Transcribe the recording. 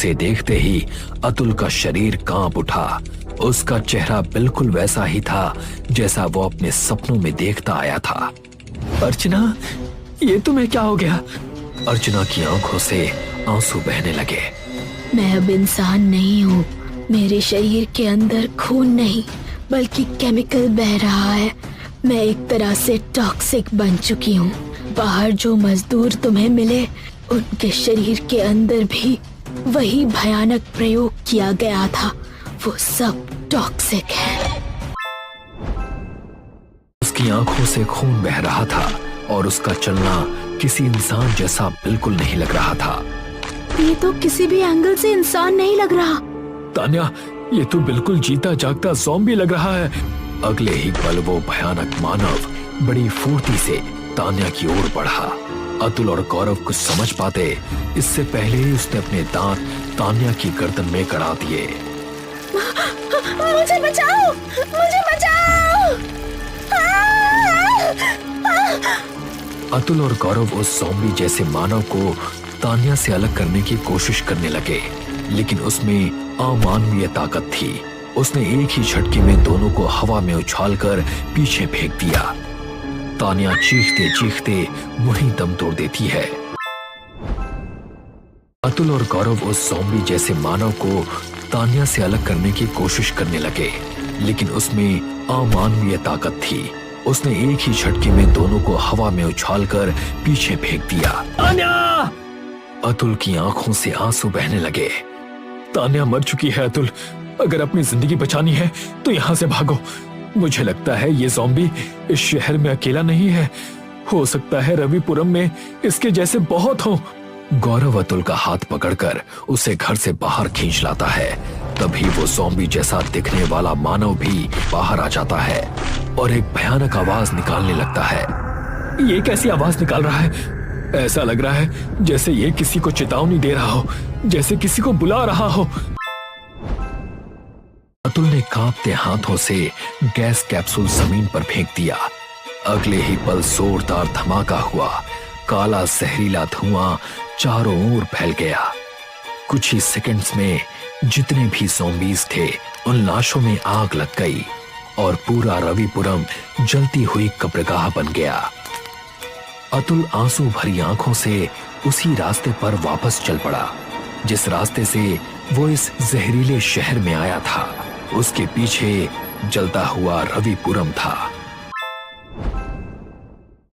उसे देखते ही अतुल का शरीर कांप उठा। उसका चेहरा बिल्कुल वैसा ही था जैसा वो अपने सपनों में देखता आया था। अर्चना, ये तुम्हें क्या हो गया? अर्चना की आंखों से आंसू बहने लगे। मैं अब इंसान नहीं हूँ। मेरे शरीर के अंदर खून नहीं बल्कि केमिकल बह रहा है। मैं एक तरह से टॉक्सिक बन चुकी हूँ। बाहर जो मजदूर तुम्हें मिले उनके शरीर के अंदर भी वही भयानक प्रयोग किया गया था। वो सब टॉक्सिक है। उसकी आंखों से खून बह रहा था और उसका चलना किसी इंसान जैसा बिल्कुल नहीं लग रहा था। ये तो किसी भी एंगल से इंसान नहीं लग रहा। तान्या, ये तो बिल्कुल जीता जागता ज़ॉम्बी लग रहा है। अगले ही पल वो भयानक मानव बड़ी फुर्ती से तान्या की ओर बढ़ा। अतुल और गौरव कुछ समझ पाते इससे पहले ही उसने अपने दांत तान्या की गर्दन में गड़ा दिए। मुझे बचाओ, मुझे बचाओ! अतुल और गौरव उस ज़ॉम्बी जैसे मानव को तान्या से अलग करने की कोशिश करने लगे, लेकिन उसमें अमानवीय ताकत थी। उसने एक ही झटके में दोनों को हवा में उछालकर पीछे फेंक दिया। तान्या चीखते चीखते वहीं दम तोड़ देती है। अतुल और गौरव उस ज़ॉम्बी जैसे मानव को तान्या से अलग करने की कोशिश करने लगे, लेकिन उसमें अमानवीय ताकत थी। उसने एक ही झटके में दोनों को हवा में उछालकर पीछे फेंक दिया। तान्या! अतुल की आंखों से आंसू बहने लगे। तान्या मर चुकी है अतुल। अगर अपनी जिंदगी बचानी है तो यहाँ से भागो। मुझे लगता है ये ज़ॉम्बी इस शहर में अकेला नहीं है। हो सकता है रविपुरम में इसके जैसे बहुत हों। गौरव अतुल का हाथ पकड़कर उसे घर से बाहर खींच लाता है। तभी वो ज़ॉम्बी जैसा दिखने वाला मानव भी बाहर आ जाता है और एक भयानक आवाज निकालने लगता है। ये कैसी आवाज निकाल रहा है? ऐसा लग रहा है जैसे ये किसी को चेतावनी दे रहा हो, जैसे किसी को बुला रहा हो। अतुल ने कांपते हाथों से गैस कैप्सूल जमीन पर फेंक दिया। अगले ही पल जोरदार धमाका हुआ। काला जहरीला धुआं चारों ओर फैल गया। कुछ ही सेकंड्स में जितने भी ज़ॉम्बीज थे उन लाशों में आग लग गई और पूरा रविपुरम जलती हुई कब्रगाह बन गया। अतुल आंसू भरी आंखों से उसी रास्ते पर वापस चल पड़ा जिस रास्ते से वो इस जहरीले शहर में आया था। उसके पीछे जलता हुआ रविपुरम था।